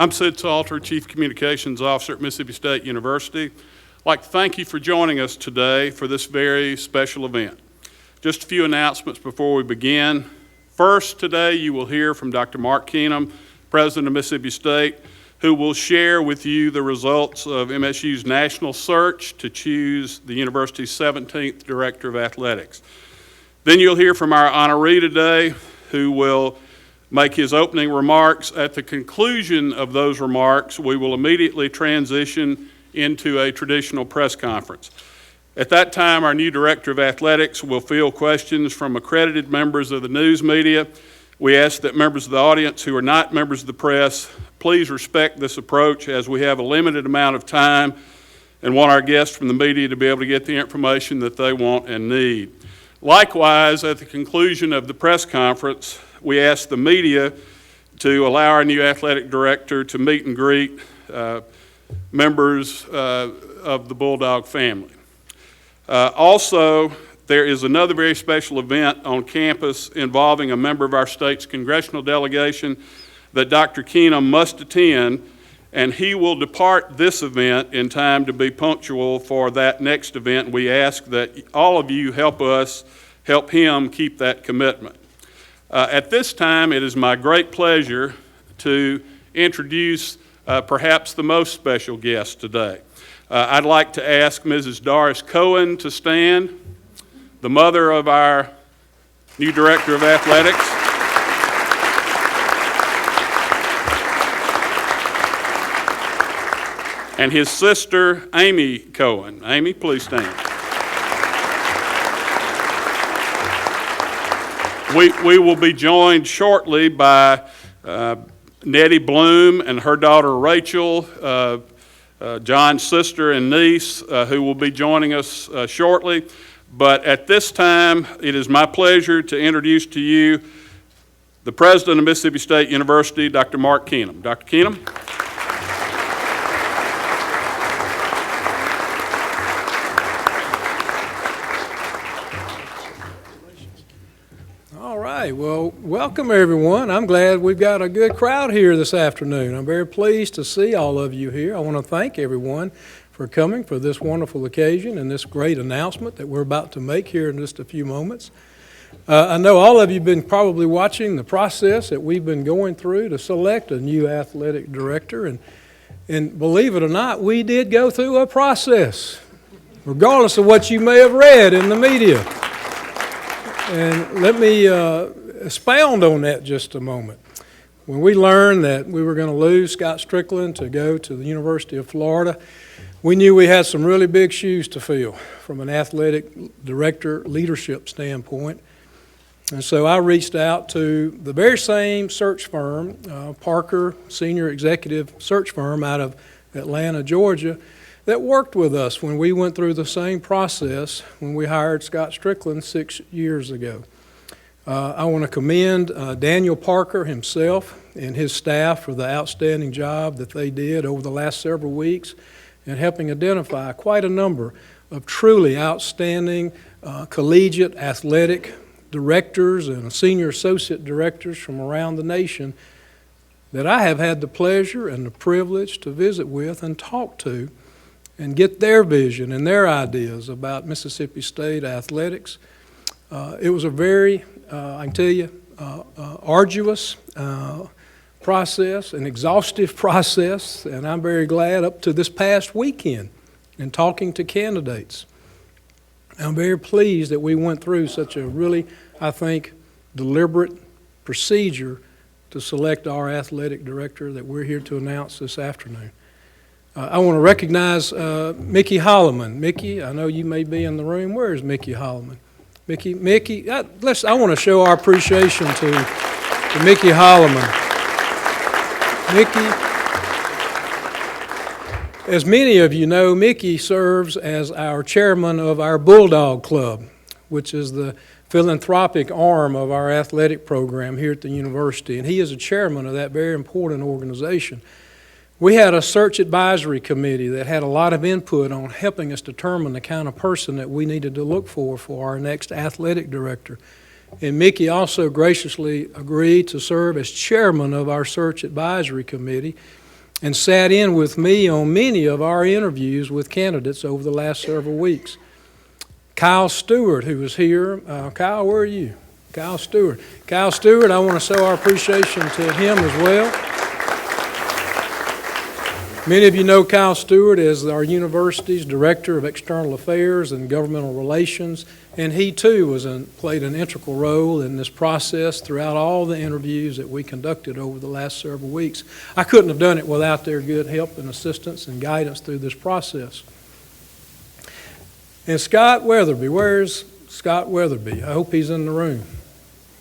I'm Sid Salter, Chief Communications Officer at Mississippi State University. I'd like to thank you for joining us today for this very special event. Just a few announcements before we begin. First, today you will hear from Dr. Mark Keenum, President of Mississippi State, who will share with you the results of MSU's national search to choose the university's 17th Director of Athletics. Then you'll hear from our honoree today, who will make his opening remarks. At the conclusion of those remarks, we will immediately transition into a traditional press conference. At that time, our new Director of Athletics will field questions from accredited members of the news media. We ask that members of the audience who are not members of the press please respect this approach, as we have a limited amount of time and want our guests from the media to be able to get the information that they want and need. Likewise, at the conclusion of the press conference, we ask the media to allow our new athletic director to meet and greet members of the Bulldog family. Also, there is another very special event on campus involving a member of our state's congressional delegation that Dr. Keenum must attend, and he will depart this event in time to be punctual for that next event. We ask that all of you help him keep that commitment. At this time, it is my great pleasure to introduce perhaps the most special guest today. I'd like to ask Mrs. Doris Cohen to stand, the mother of our new Director of Athletics. And his sister, Amy Cohen. Amy, please stand. We will be joined shortly by Nettie Bloom and her daughter Rachel, John's sister and niece, who will be joining us shortly. But at this time, it is my pleasure to introduce to you the President of Mississippi State University, Dr. Mark Keenum. Dr. Keenum. Well, welcome everyone. I'm glad we've got a good crowd here this afternoon. I'm very pleased to see all of you here. I want to thank everyone for coming for this wonderful occasion and this great announcement that we're about to make here in just a few moments. I know all of you have been probably watching the process that we've been going through to select a new athletic director, and believe it or not, we did go through a process, regardless of what you may have read in the media. And let me expound on that just a moment. When we learned that we were going to lose Scott Strickland to go to the University of Florida, we knew we had some really big shoes to fill from an athletic director leadership standpoint. And so I reached out to the very same search firm, Parker Senior Executive Search Firm out of Atlanta, Georgia, that worked with us when we went through the same process when we hired Scott Strickland 6 years ago. I want to commend Daniel Parker himself and his staff for the outstanding job that they did over the last several weeks in helping identify quite a number of truly outstanding collegiate athletic directors and senior associate directors from around the nation that I have had the pleasure and the privilege to visit with and talk to and get their vision and their ideas about Mississippi State athletics. It was a very, I can tell you, arduous process, an exhaustive process, and I'm very glad up to this past weekend in talking to candidates. I'm very pleased that we went through such a really, I think, deliberate procedure to select our athletic director that we're here to announce this afternoon. I want to recognize Mickey Holloman. Mickey, I know you may be in the room. Where is Mickey Holloman? Mickey, I want to show our appreciation to Mickey Holloman. Mickey, as many of you know, Mickey serves as our chairman of our Bulldog Club, which is the philanthropic arm of our athletic program here at the university, and he is a chairman of that very important organization. We had a search advisory committee that had a lot of input on helping us determine the kind of person that we needed to look for our next athletic director. And Mickey also graciously agreed to serve as chairman of our search advisory committee. and sat in with me on many of our interviews with candidates over the last several weeks. Kyle Stewart, who was here. Kyle, where are you? Kyle Stewart. Kyle Stewart, I want to show our appreciation to him as well. Many of you know Kyle Stewart as our university's Director of External Affairs and Governmental Relations, and he too played an integral role in this process throughout all the interviews that we conducted over the last several weeks. I couldn't have done it without their good help and assistance and guidance through this process. And Scott Weatherby, where's Scott Weatherby? I hope he's in the room.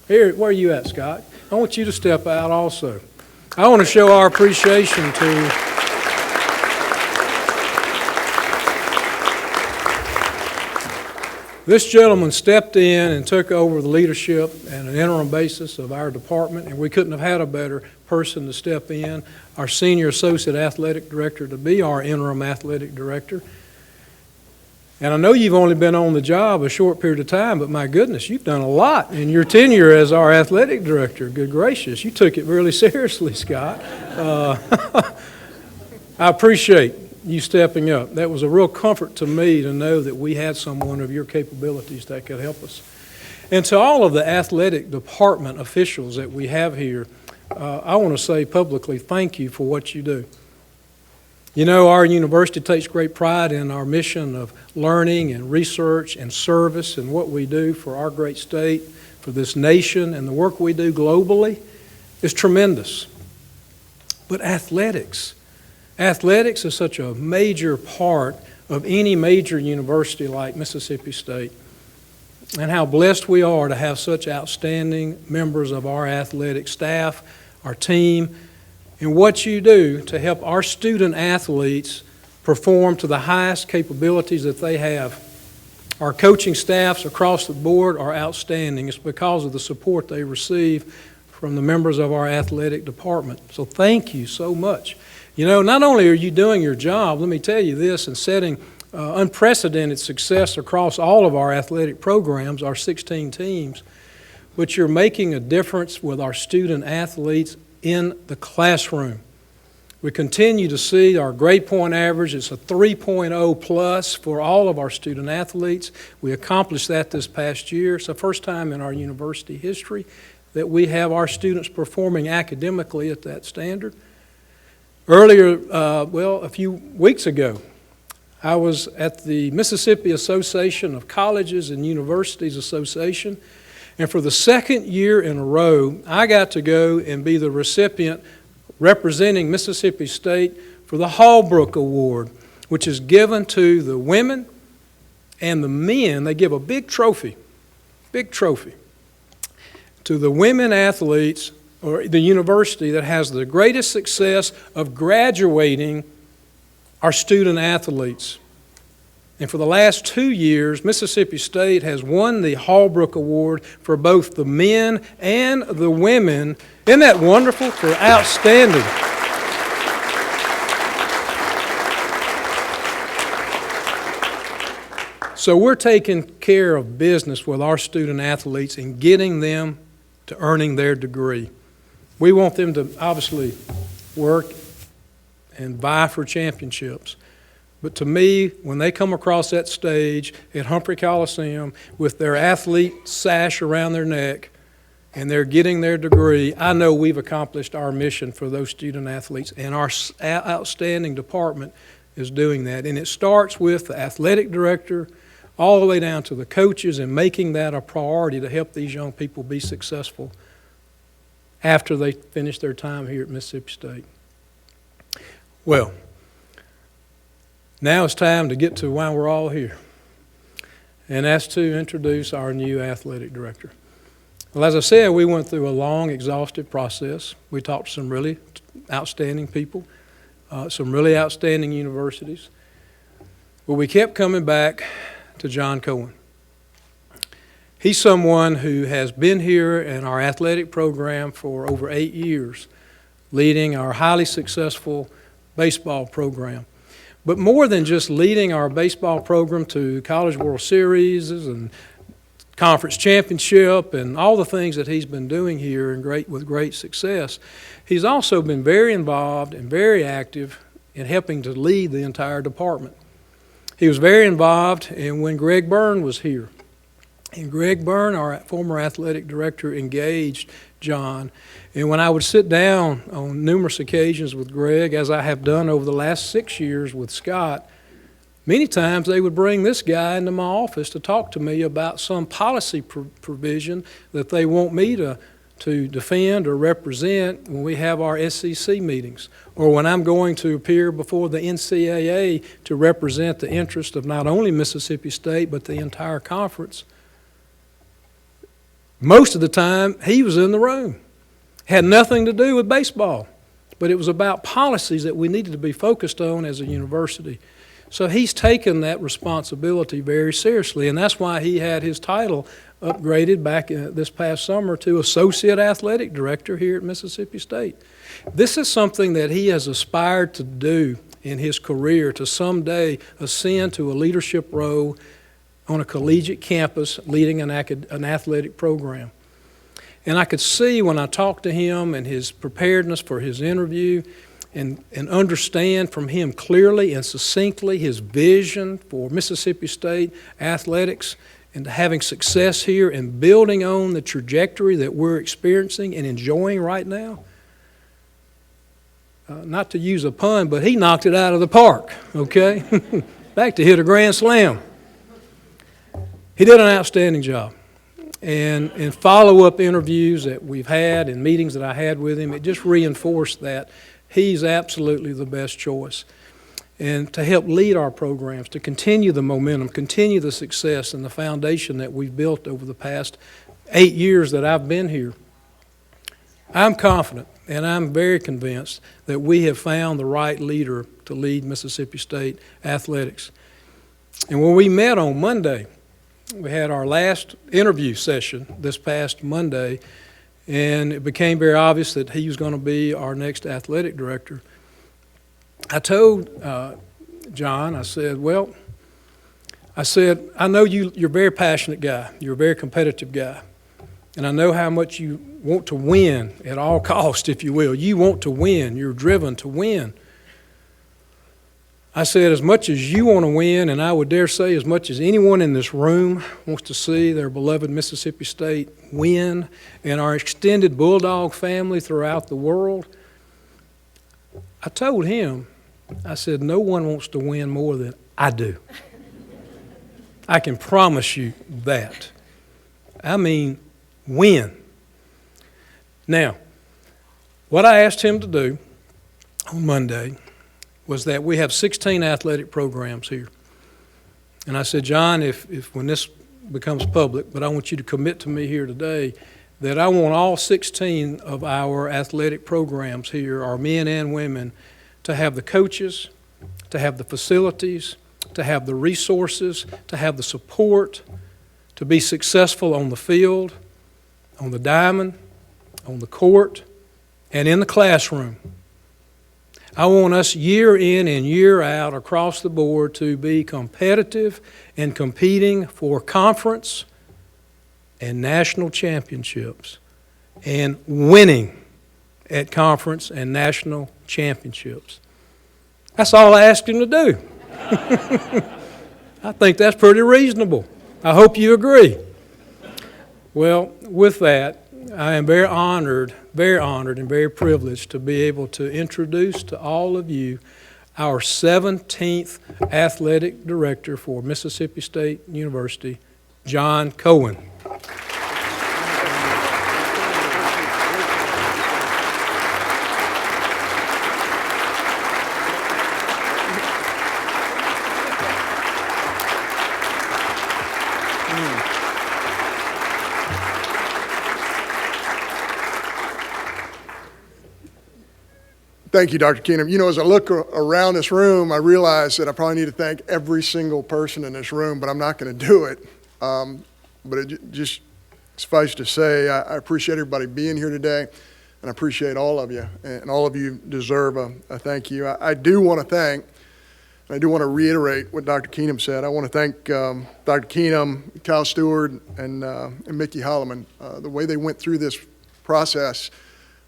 Here, where are you at, Scott? I want you to step out also. I want to show our appreciation to this gentleman stepped in and took over the leadership on an interim basis of our department, and we couldn't have had a better person to step in, our Senior Associate Athletic Director, to be our interim athletic director. And I know you've only been on the job a short period of time, but my goodness, you've done a lot in your tenure as our athletic director. Good gracious, you took it really seriously, Scott. I appreciate you stepping up. That was a real comfort to me to know that we had someone of your capabilities that could help us. And to all of the athletic department officials that we have here, I want to say publicly thank you for what you do. You know, our university takes great pride in our mission of learning and research and service and what we do for our great state, for this nation, and the work we do globally is tremendous. But athletics is such a major part of any major university like Mississippi State, and how blessed we are to have such outstanding members of our athletic staff, our team, and what you do to help our student athletes perform to the highest capabilities that they have. Our coaching staffs across the board are outstanding. It's because of the support they receive from the members of our athletic department. So thank you so much. You know, not only are you doing your job, let me tell you this, and setting unprecedented success across all of our athletic programs, our 16 teams, but you're making a difference with our student athletes in the classroom. We continue to see our grade point average. It's a 3.0 plus for all of our student athletes. We accomplished that this past year. It's the first time in our university history that we have our students performing academically at that standard. Earlier, a few weeks ago, I was at the Mississippi Association of Colleges and Universities Association, and for the second year in a row, I got to go and be the recipient representing Mississippi State for the Halbrook Award, which is given to the women and the men. They give a big trophy to the women athletes or the university that has the greatest success of graduating our student athletes. And for the last 2 years, Mississippi State has won the Halbrook Award for both the men and the women. Isn't that wonderful? For outstanding. So we're taking care of business with our student athletes and getting them to earning their degree. We want them to obviously work and vie for championships. But to me, when they come across that stage at Humphrey Coliseum with their athlete sash around their neck and they're getting their degree, I know we've accomplished our mission for those student athletes, and our outstanding department is doing that. And it starts with the athletic director all the way down to the coaches and making that a priority to help these young people be successful after they finish their time here at Mississippi State. Well, now it's time to get to why we're all here, and that's to introduce our new athletic director. Well, as I said, we went through a long, exhaustive process. We talked to some really outstanding people, some really outstanding universities, but we kept coming back to John Cohen. He's someone who has been here in our athletic program for over 8 years, leading our highly successful baseball program. But more than just leading our baseball program to College World Series and conference championship and all the things that he's been doing here with great success. He's also been very involved and very active in helping to lead the entire department. He was very involved in when Greg Byrne was here. And Greg Byrne, our former athletic director, engaged John. And when I would sit down on numerous occasions with Greg, as I have done over the last 6 years with Scott, many times they would bring this guy into my office to talk to me about some policy provision that they want me to defend or represent when we have our SEC meetings, or when I'm going to appear before the NCAA to represent the interest of not only Mississippi State but the entire conference. Most of the time, he was in the room. Had nothing to do with baseball, but it was about policies that we needed to be focused on as a university. So he's taken that responsibility very seriously, and that's why he had his title upgraded back this past summer to Associate Athletic Director here at Mississippi State. This is something that he has aspired to do in his career, to someday ascend to a leadership role on a collegiate campus leading an athletic program. And I could see when I talked to him and his preparedness for his interview and understand from him clearly and succinctly his vision for Mississippi State athletics and having success here and building on the trajectory that we're experiencing and enjoying right now. Not to use a pun, but he knocked it out of the park, okay? Back to hit a grand slam. He did an outstanding job. And in follow-up interviews that we've had and meetings that I had with him, it just reinforced that he's absolutely the best choice. And to help lead our programs, to continue the momentum, continue the success and the foundation that we've built over the past 8 years that I've been here, I'm confident and I'm very convinced that we have found the right leader to lead Mississippi State athletics. And when we met on Monday, we had our last interview session this past Monday, and it became very obvious that he was going to be our next athletic director. I told John, I said, I know you're a very passionate guy. You're a very competitive guy. And I know how much you want to win at all costs, if you will. You want to win. You're driven to win. I said, as much as you want to win, and I would dare say as much as anyone in this room wants to see their beloved Mississippi State win and our extended Bulldog family throughout the world, I told him, I said, no one wants to win more than I do. I can promise you that. I mean, win. Now, what I asked him to do on Monday was that we have 16 athletic programs here. And I said, John, if when this becomes public, but I want you to commit to me here today that I want all 16 of our athletic programs here, our men and women, to have the coaches, to have the facilities, to have the resources, to have the support, to be successful on the field, on the diamond, on the court, and in the classroom. I want us year in and year out across the board to be competitive and competing for conference and national championships and winning at conference and national championships. That's all I asked him to do. I think that's pretty reasonable. I hope you agree. Well, with that, I am very honored and very privileged to be able to introduce to all of you our 17th athletic director for Mississippi State University, John Cohen. Thank you, Dr. Keenum. You know, as I look around this room, I realize that I probably need to thank every single person in this room, but I'm not going to do it. But it just suffice to say, I appreciate everybody being here today, and I appreciate all of you, and all of you deserve a thank you. I do want to thank I do want to reiterate what Dr. Keenum said. I want to thank Dr. Keenum, Kyle Stewart, and Mickey Holloman. The way they went through this process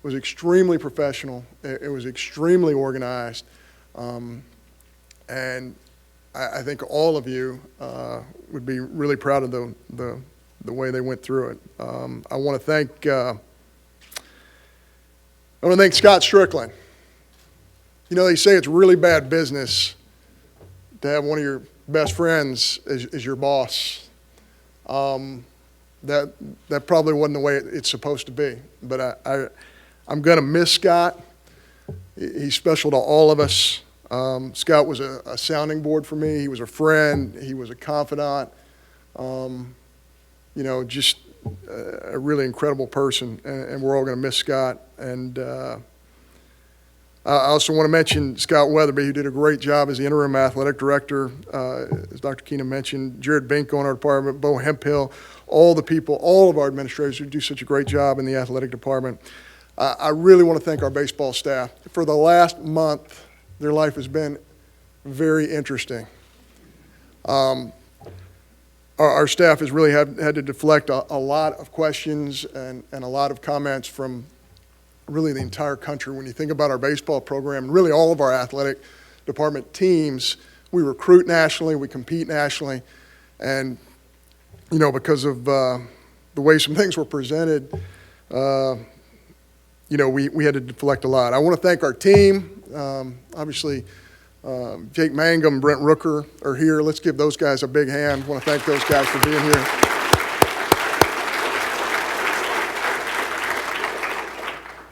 was extremely professional. It was extremely organized. And I think all of you would be really proud of the way they went through it. I want to thank Scott Strickland. You know, they say it's really bad business to have one of your best friends as your boss. That probably wasn't the way it's supposed to be. But I'm going to miss Scott. He's special to all of us. Scott was a sounding board for me. He was a friend. He was a confidant. Just a really incredible person. And we're all going to miss Scott. And I also want to mention Scott Weatherby, who did a great job as the interim athletic director, as Dr. Keenum mentioned, Jared Binko in our department, Bo Hemphill, all the people, all of our administrators who do such a great job in the athletic department. I really want to thank our baseball staff. For the last month, their life has been very interesting. Our staff has really had to deflect a lot of questions and a lot of comments from really the entire country. When you think about our baseball program, and really all of our athletic department teams, we recruit nationally, we compete nationally, and because of the way some things were presented, we had to deflect a lot. I want to thank our team. Obviously, Jake Mangum and Brent Rooker are here. Let's give those guys a big hand. I want to thank those guys for being here.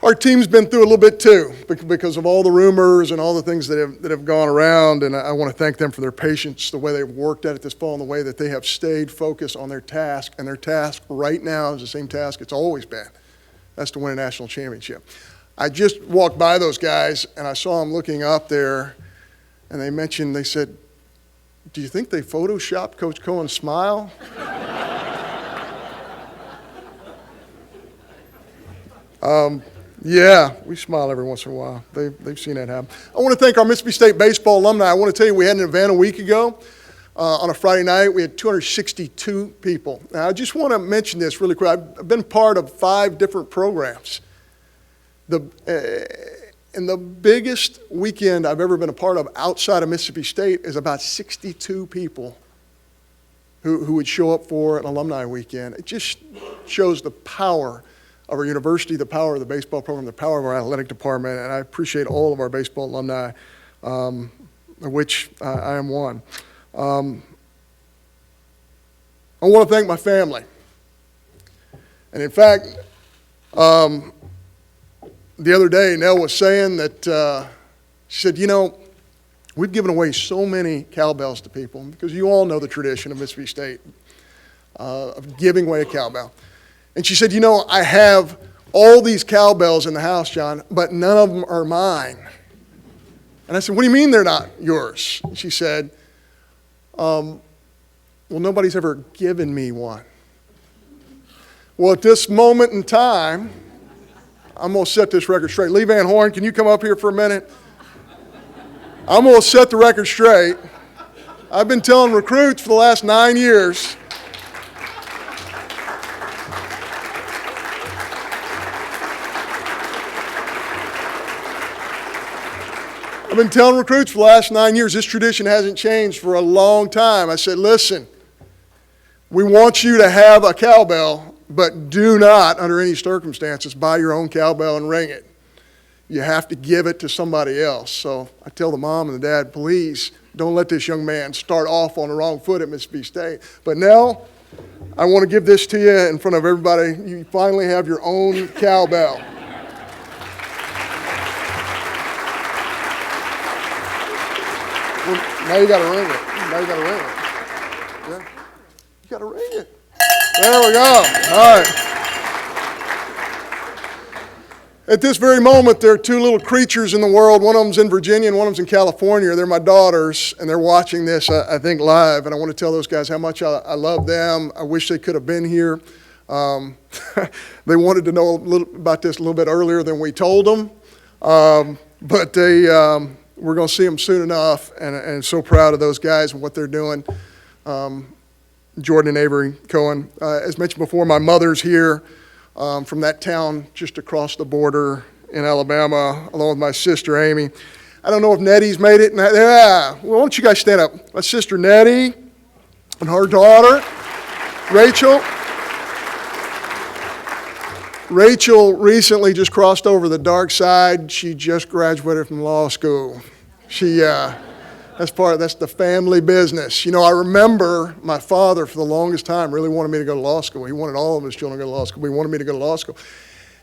Our team's been through a little bit too, because of all the rumors and all the things that have gone around, and I want to thank them for their patience, the way they've worked at it this fall, and the way that they have stayed focused on their task, and their task right now is the same task it's always been. That's to win a national championship. I just walked by those guys, and I saw them looking up there, and they said, "Do you think they photoshopped Coach Cohen's smile?" Yeah, we smile every once in a while. They've seen that happen. I want to thank our Mississippi State baseball alumni. I want to tell you, we had an event a week ago on a Friday night. We had 262 people. Now, I just want to mention this really quick. I've been part of 5 different programs. And the biggest weekend I've ever been a part of outside of Mississippi State is about 62 people who would show up for an alumni weekend. It just shows the power of our university, the power of the baseball program, the power of our athletic department, and I appreciate all of our baseball alumni, of which I am one. I want to thank my family. And in fact, the other day, Nell was saying that, she said, we've given away so many cowbells to people, because you all know the tradition of Mississippi State of giving away a cowbell. And she said, I have all these cowbells in the house, John, but none of them are mine. And I said, what do you mean they're not yours? And she said, well, nobody's ever given me one. Well, at this moment in time, I'm going to set this record straight. Lee Van Horn, can you come up here for a minute? I'm going to set the record straight. I've been telling recruits for the last 9 years, this tradition hasn't changed for a long time. I said, listen, we want you to have a cowbell, but do not, under any circumstances, buy your own cowbell and ring it. You have to give it to somebody else. So I tell the mom and the dad, please don't let this young man start off on the wrong foot at Mississippi State. But Nell, I want to give this to you in front of everybody. You finally have your own cowbell. Now you got to ring it. Yeah. You got to ring it. There we go. All right. At this very moment, there are 2 little creatures in the world. One of them's in Virginia and one of them's in California. They're my daughters, and they're watching this, I think, live. And I want to tell those guys how much I love them. I wish they could have been here. They wanted to know about this a little bit earlier than we told them. But we're going to see them soon enough, and so proud of those guys and what they're doing. Jordan and Avery Cohen. As mentioned before, my mother's here from that town just across the border in Alabama, along with my sister Amy. I don't know if Nettie's made it. Yeah, well, why don't you guys stand up? My sister Nettie and her daughter, Rachel. Rachel recently just crossed over the dark side. She just graduated from law school. That's the family business. You know, I remember my father for the longest time really wanted me to go to law school. He wanted all of his children to go to law school, but he wanted me to go to law school.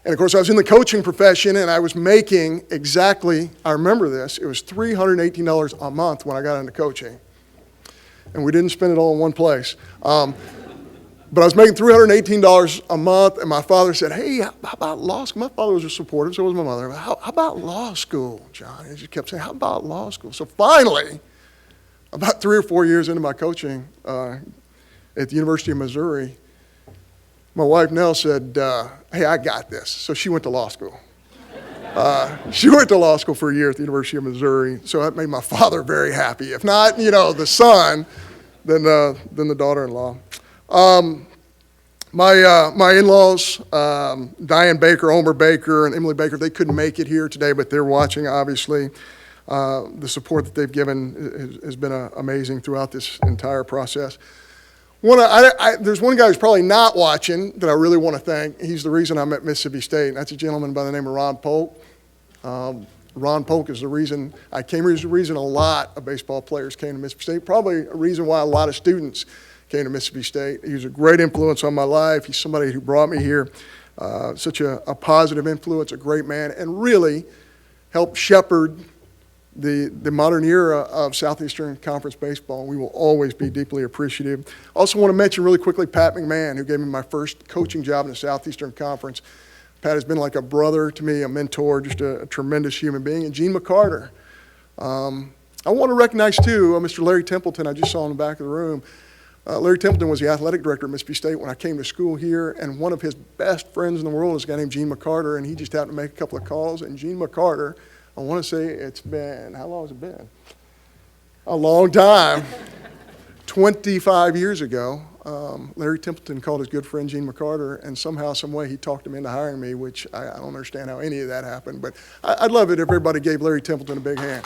And of course, I was in the coaching profession, and I was making exactly, I remember this, it was $318 a month when I got into coaching. And we didn't spend it all in one place. But I was making $318 a month, and my father said, hey, how about law school? My father was supportive, so was my mother. How about law school, John? And he just kept saying, how about law school? So finally, about 3 or 4 years into my coaching at the University of Missouri, my wife, Nell, said, hey, I got this. So she went to law school. She went to law school for a year at the University of Missouri, so that made my father very happy. If not, the son, then the daughter-in-law. My in-laws, Diane Baker, Homer Baker, and Emily Baker, they couldn't make it here today, but they're watching, obviously. The support that they've given has been amazing throughout this entire process. There's one guy who's probably not watching that I really want to thank. He's the reason I'm at Mississippi State, and that's a gentleman by the name of Ron Polk. Ron Polk is the reason I came here. He's the reason a lot of baseball players came to Mississippi State, probably a reason why a lot of students came to Mississippi State. He was a great influence on my life. He's somebody who brought me here, such a positive influence, a great man, and really helped shepherd the modern era of Southeastern Conference baseball. We will always be deeply appreciative. Also want to mention really quickly Pat McMahon, who gave me my first coaching job in the Southeastern Conference. Pat has been like a brother to me, a mentor, just a tremendous human being. And Gene McCarter. I want to recognize, too, Mr. Larry Templeton. I just saw in the back of the room. Larry Templeton was the athletic director at Mississippi State when I came to school here, and one of his best friends in the world is a guy named Gene McCarter, and he just happened to make a couple of calls. And Gene McCarter, I want to say it's been, how long has it been? A long time. 25 years ago, Larry Templeton called his good friend Gene McCarter, and somehow, some way, he talked him into hiring me, which I don't understand how any of that happened. But I'd love it if everybody gave Larry Templeton a big hand.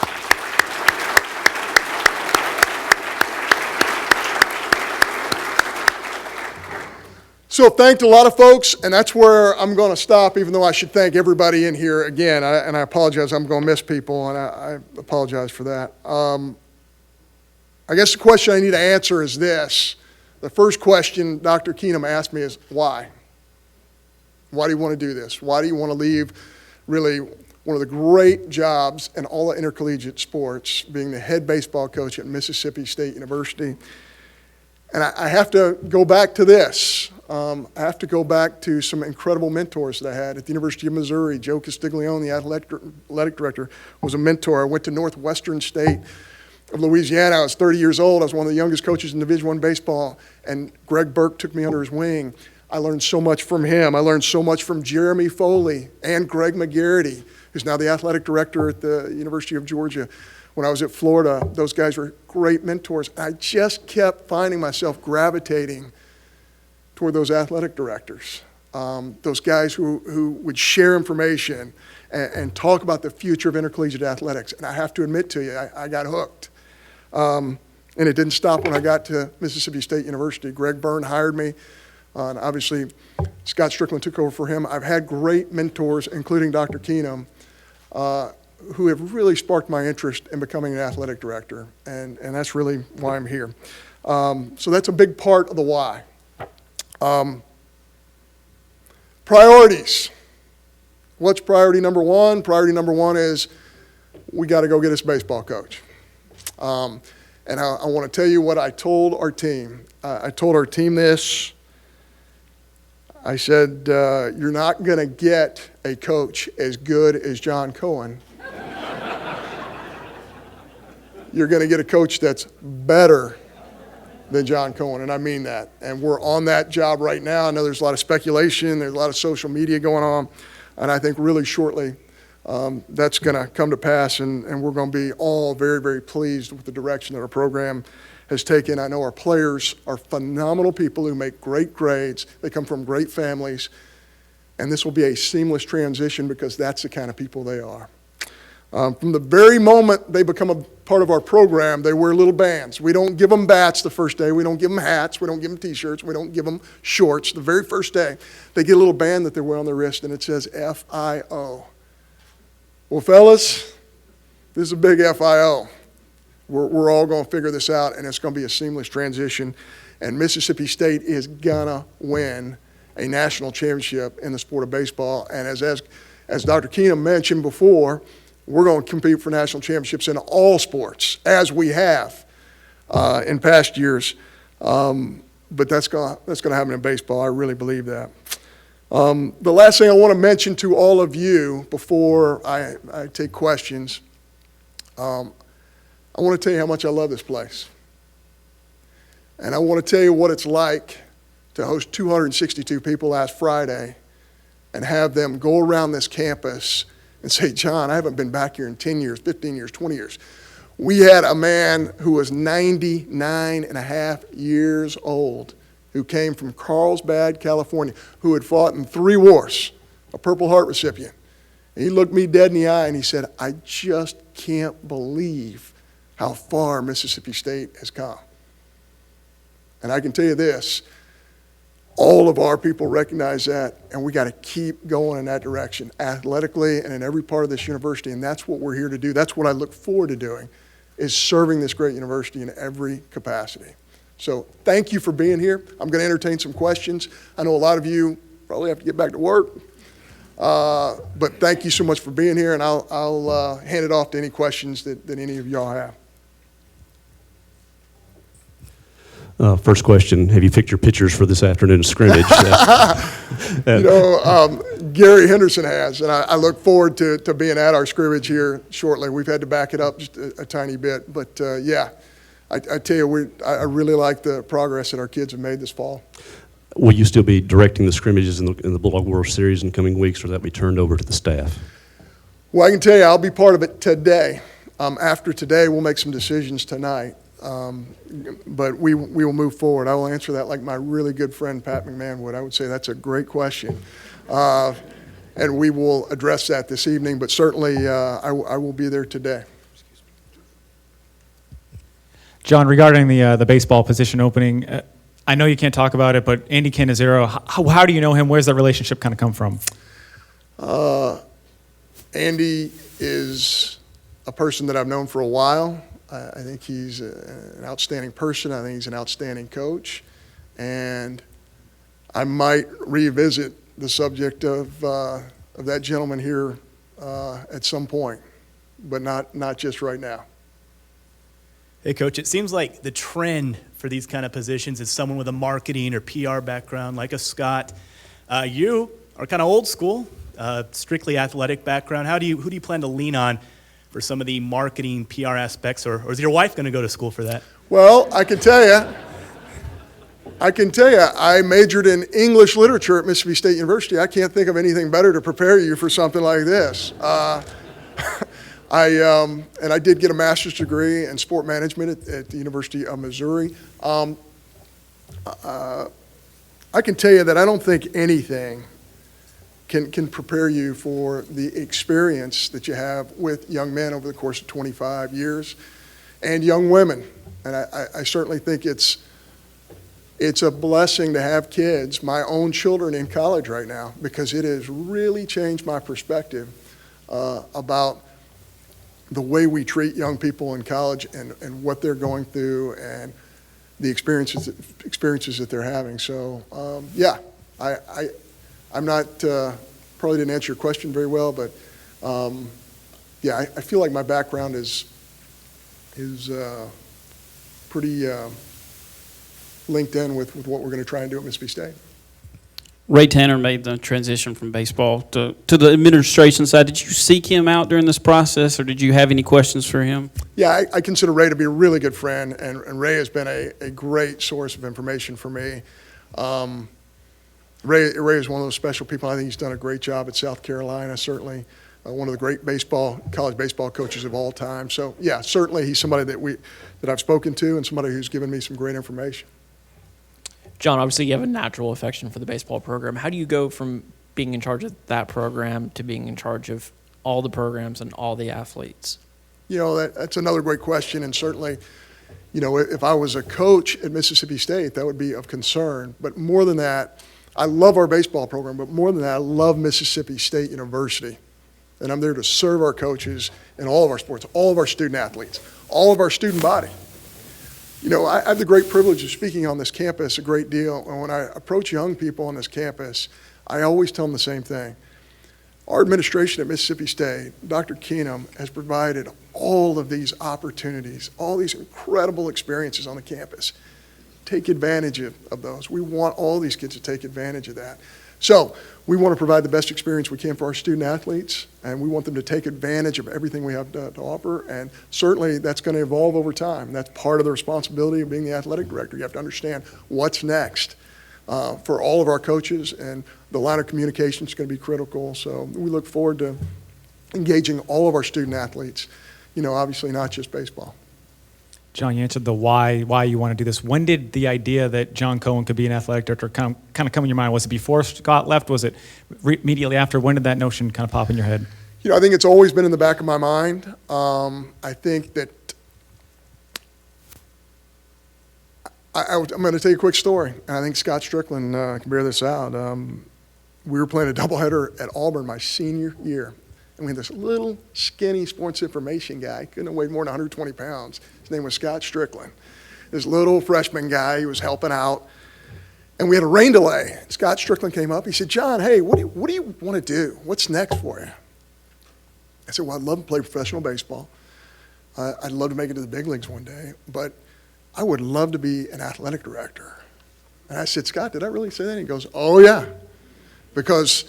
So thanked a lot of folks, and that's where I'm going to stop, even though I should thank everybody in here again. And I apologize, I'm going to miss people, and I apologize for that. I guess the question I need to answer is this. The first question Dr. Keenum asked me is, why? Why do you want to do this? Why do you want to leave really one of the great jobs in all the intercollegiate sports, being the head baseball coach at Mississippi State University? And I have to go back to this. I have to go back to some incredible mentors that I had at the University of Missouri. Joe Castiglione, the athletic director, was a mentor. I went to Northwestern State of Louisiana. I was 30 years old. I was one of the youngest coaches in Division I baseball, and Greg Burke took me under his wing. I learned so much from him. I learned so much from Jeremy Foley and Greg McGarity, who's now the athletic director at the University of Georgia. When I was at Florida, those guys were great mentors. I just kept finding myself gravitating toward those athletic directors, those guys who would share information and talk about the future of intercollegiate athletics. And I have to admit to you, I got hooked. And it didn't stop when I got to Mississippi State University. Greg Byrne hired me, and obviously Scott Strickland took over for him. I've had great mentors, including Dr. Keenum, who have really sparked my interest in becoming an athletic director, and that's really why I'm here. So that's a big part of the why. Priorities. What's priority number one? Priority number one is we got to go get us a baseball coach. And I want to tell you what I told our team. I told our team this. I said, you're not going to get a coach as good as John Cohen. You're going to get a coach that's better than John Cohen, and I mean that. And we're on that job right now. I know there's a lot of speculation, there's a lot of social media going on, and I think really shortly that's going to come to pass, and we're going to be all very, very pleased with the direction that our program has taken. I know our players are phenomenal people who make great grades. They come from great families, and this will be a seamless transition because that's the kind of people they are. From the very moment they become a part of our program, they wear little bands. We don't give them bats the first day. We don't give them hats. We don't give them T-shirts. We don't give them shorts. The very first day, they get a little band that they wear on their wrist, and it says FIO. Well, fellas, this is a big FIO. We're all going to figure this out, and it's going to be a seamless transition. And Mississippi State is going to win a national championship in the sport of baseball. And as Dr. Keenum mentioned before, we're going to compete for national championships in all sports, as we have in past years. But that's going to happen in baseball. I really believe that. The last thing I want to mention to all of you before I take questions, I want to tell you how much I love this place. And I want to tell you what it's like to host 262 people last Friday and have them go around this campus and say, John, I haven't been back here in 10 years, 15 years, 20 years. We had a man who was 99 and a half years old who came from Carlsbad, California, who had fought in 3 wars, a Purple Heart recipient. And he looked me dead in the eye and he said, I just can't believe how far Mississippi State has come. And I can tell you this, all of our people recognize that, and we got to keep going in that direction, athletically and in every part of this university, and that's what we're here to do. That's what I look forward to doing, is serving this great university in every capacity. So thank you for being here. I'm going to entertain some questions. I know a lot of you probably have to get back to work, but thank you so much for being here, and I'll hand it off to any questions that any of y'all have. First question, have you picked your pitchers for this afternoon's scrimmage? Gary Henderson has, and I look forward to being at our scrimmage here shortly. We've had to back it up just a tiny bit, but I tell you, I really like the progress that our kids have made this fall. Will you still be directing the scrimmages in the Bulldog World Series in coming weeks, or will that be turned over to the staff? Well, I can tell you I'll be part of it today. After today, we'll make some decisions tonight. But we will move forward. I will answer that like my really good friend Pat McMahon would. I would say that's a great question. And we will address that this evening, but certainly I will be there today. John, regarding the baseball position opening, I know you can't talk about it, but Andy Cannizzaro, how do you know him? Where's that relationship kind of come from? Andy is a person that I've known for a while. I think he's an outstanding person. I think he's an outstanding coach. And I might revisit the subject of that gentleman here at some point, but not just right now. Hey, Coach, it seems like the trend for these kind of positions is someone with a marketing or PR background, like a Scott. You are kind of old school, strictly athletic background. Who do you plan to lean on for some of the marketing, PR aspects, or is your wife going to go to school for that? Well, I can tell you, I majored in English literature at Mississippi State University. I can't think of anything better to prepare you for something like this. And I did get a master's degree in sport management at the University of Missouri. I can tell you that I don't think anything can prepare you for the experience that you have with young men over the course of 25 years and young women. And I certainly think it's a blessing to have kids, my own children, in college right now, because it has really changed my perspective about the way we treat young people in college and what they're going through and the experiences that they're having. So, I'm not, probably didn't answer your question very well, but I feel like my background is pretty linked in with what we're going to try and do at Mississippi State. Ray Tanner made the transition from baseball to the administration side. Did you seek him out during this process, or did you have any questions for him? Yeah, I consider Ray to be a really good friend, and Ray has been a great source of information for me. Ray is one of those special people. I think he's done a great job at South Carolina, certainly one of the great college baseball coaches of all time. So yeah, certainly he's somebody that I've spoken to and somebody who's given me some great information. John, obviously you have a natural affection for the baseball program. How do you go from being in charge of that program to being in charge of all the programs and all the athletes? You know, that's another great question, and certainly, you know, if I was a coach at Mississippi State, that would be of concern. But more than that, I love our baseball program, but more than that, I love Mississippi State University. And I'm there to serve our coaches in all of our sports, all of our student athletes, all of our student body. You know, I have the great privilege of speaking on this campus a great deal, and when I approach young people on this campus, I always tell them the same thing. Our administration at Mississippi State, Dr. Keenum, has provided all of these opportunities, all these incredible experiences on the campus. Take advantage of those. We want all these kids to take advantage of that. So we want to provide the best experience we can for our student athletes, and we want them to take advantage of everything we have to offer, and certainly that's going to evolve over time. That's part of the responsibility of being the athletic director. You have to understand what's next for all of our coaches, and the line of communication is going to be critical. So we look forward to engaging all of our student athletes, you know, obviously not just baseball. John, you answered the why you want to do this. When did the idea that John Cohen could be an athletic director kind of come in your mind? Was it before Scott left? Was it immediately after? When did that notion kind of pop in your head? You know, I think it's always been in the back of my mind. I think that I'm going to tell you a quick story, and I think Scott Strickland can bear this out. We were playing a doubleheader at Auburn my senior year, and we had this little skinny sports information guy, couldn't have weighed more than 120 pounds. His name was Scott Strickland. This little freshman guy, he was helping out, and we had a rain delay. Scott Strickland came up. He said, "John, hey, what do you want to do? What's next for you?" I said, "Well, I'd love to play professional baseball. I'd love to make it to the big leagues one day, but I would love to be an athletic director." And I said, "Scott, did I really say that?" And he goes, "Oh, yeah, because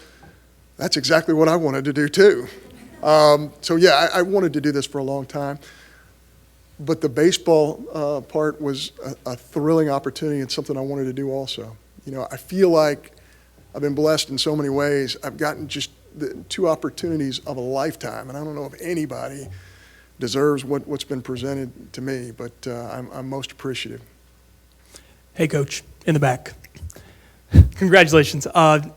that's exactly what I wanted to do too." So yeah, I wanted to do this for a long time. But the baseball part was a thrilling opportunity and something I wanted to do also. You know, I feel like I've been blessed in so many ways. I've gotten just the two opportunities of a lifetime, and I don't know if anybody deserves what's been presented to me, but I'm most appreciative. Hey, Coach, in the back. Congratulations.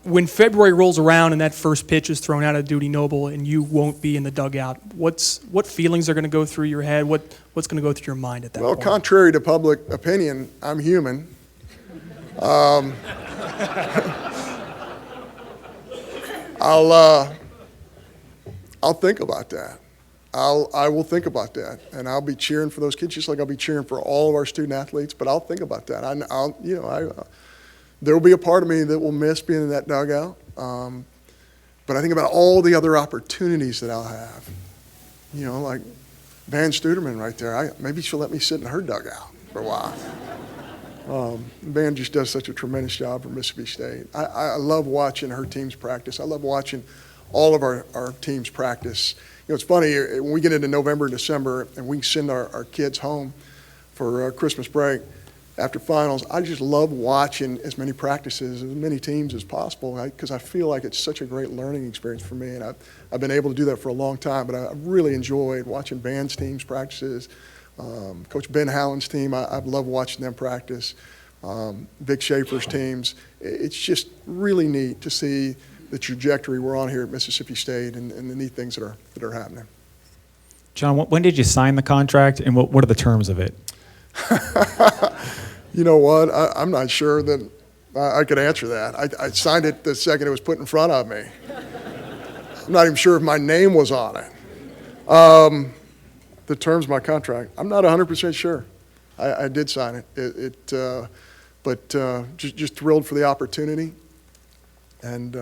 When February rolls around and that first pitch is thrown out of Duty Noble and you won't be in the dugout, what feelings are going to go through your head? What's going to go through your mind at that point? Well, contrary to public opinion, I'm human. I'll think about that. I will think about that, and I'll be cheering for those kids just like I'll be cheering for all of our student athletes. But I'll think about that. There will be a part of me that will miss being in that dugout. But I think about all the other opportunities that I'll have. You know, like Van Studerman right there. Maybe she'll let me sit in her dugout for a while. Van just does such a tremendous job for Mississippi State. I love watching her teams practice. I love watching all of our teams practice. You know, it's funny, when we get into November and December and we send our kids home for Christmas break after finals, I just love watching as many practices, as many teams as possible, because I feel like it's such a great learning experience for me. And I've been able to do that for a long time, but I really enjoyed watching Van's teams practices. Coach Ben Howland's team, I love watching them practice. Vic Schaefer's teams. It's just really neat to see the trajectory we're on here at Mississippi State and the neat things that are happening. John, when did you sign the contract, and what are the terms of it? You know what? I'm not sure that I could answer that. I signed it the second it was put in front of me. I'm not even sure if my name was on it. The terms of my contract, I'm not 100% sure. I did sign it. But just thrilled for the opportunity. And,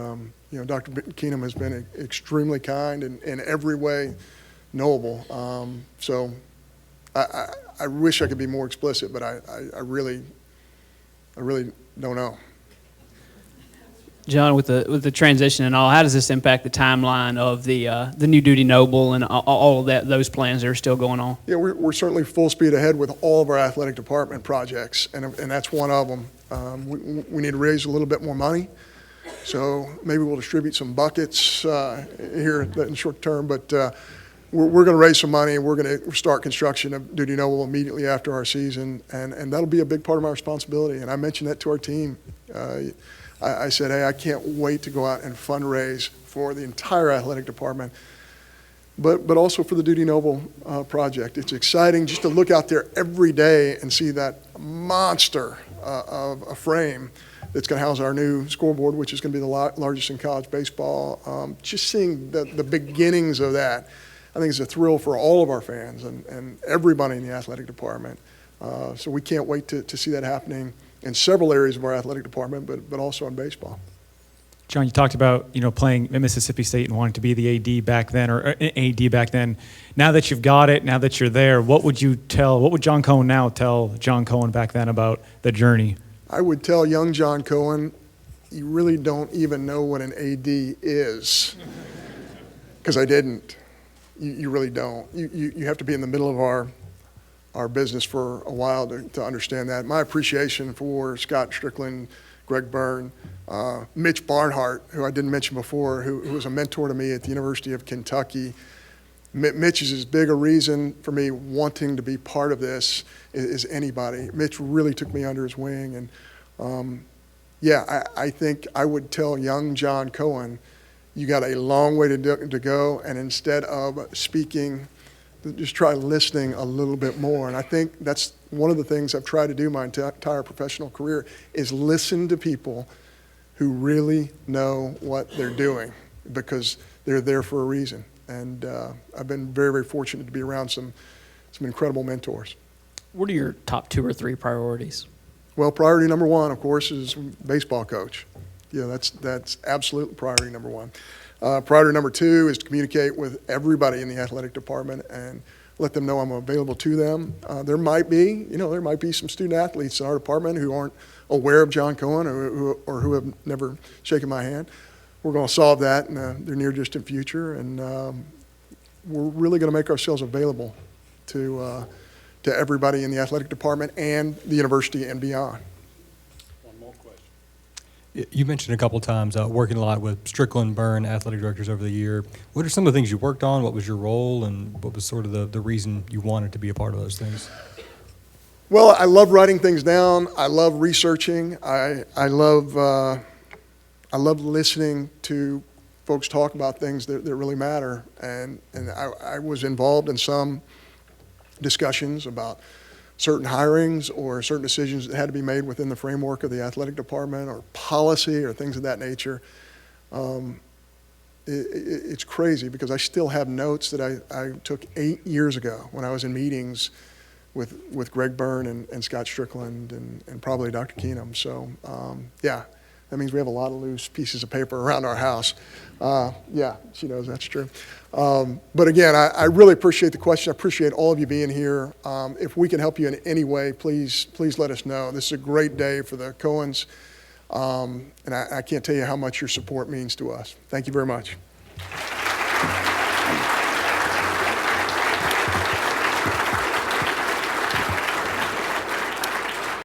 you know, Dr. Keenum has been extremely kind and in every way knowable. So I wish I could be more explicit, but I really don't know. John, with the transition and all, how does this impact the timeline of the new Duty Noble and all of those plans that are still going on? Yeah, we're certainly full speed ahead with all of our athletic department projects, and that's one of them. We need to raise a little bit more money. So maybe we'll distribute some buckets here in the short term, but we're going to raise some money, and we're going to start construction of Duty Noble immediately after our season, and that'll be a big part of my responsibility. And I mentioned that to our team. I said, hey, I can't wait to go out and fundraise for the entire athletic department, but also for the Duty Noble project. It's exciting just to look out there every day and see that monster of a frame that's going to house our new scoreboard, which is going to be the largest in college baseball. Just seeing the beginnings of that, I think, is a thrill for all of our fans and everybody in the athletic department. So we can't wait to see that happening in several areas of our athletic department, but also in baseball. John, you talked about, playing at Mississippi State and wanting to be the AD back then, or AD back then. Now that you've got it, now that you're there, what would John Cohen now tell John Cohen back then about the journey? I would tell young John Cohen, you really don't even know what an AD is, because I didn't. You really don't. You have to be in the middle of our business for a while to understand that. My appreciation for Scott Strickland, Greg Byrne, Mitch Barnhart, who I didn't mention before, who was a mentor to me at the University of Kentucky. Mitch is as big a reason for me wanting to be part of this as anybody. Mitch really took me under his wing, and I think I would tell young John Cohen, you got a long way to go, and instead of speaking, just try listening a little bit more. And I think that's one of the things I've tried to do my entire professional career, is listen to people who really know what they're doing, because they're there for a reason. And I've been very, very fortunate to be around some incredible mentors. What are your top 2 or 3 priorities? Well, priority number 1, of course, is baseball coach. That's absolutely priority number 1. Priority number 2 is to communicate with everybody in the athletic department and let them know I'm available to them. There might be some student athletes in our department who aren't aware of John Cohen or who have never shaken my hand. We're going to solve that in the near distant future, and we're really going to make ourselves available to everybody in the athletic department and the university and beyond. You mentioned a couple of times working a lot with Strickland, Byrne, athletic directors over the year. What are some of the things you worked on? What was your role, and what was sort of the reason you wanted to be a part of those things? Well, I love writing things down. I love researching. I love listening to folks talk about things that really matter. And I was involved in some discussions about certain hirings or certain decisions that had to be made within the framework of the athletic department, or policy, or things of that nature. It's crazy, because I still have notes that I took 8 years ago when I was in meetings with Greg Byrne and Scott Strickland and probably Dr. Keenum. So that means we have a lot of loose pieces of paper around our house. She knows that's true. But again, I really appreciate the question. I appreciate all of you being here. If we can help you in any way, please let us know. This is a great day for the Cohens, and I can't tell you how much your support means to us. Thank you very much.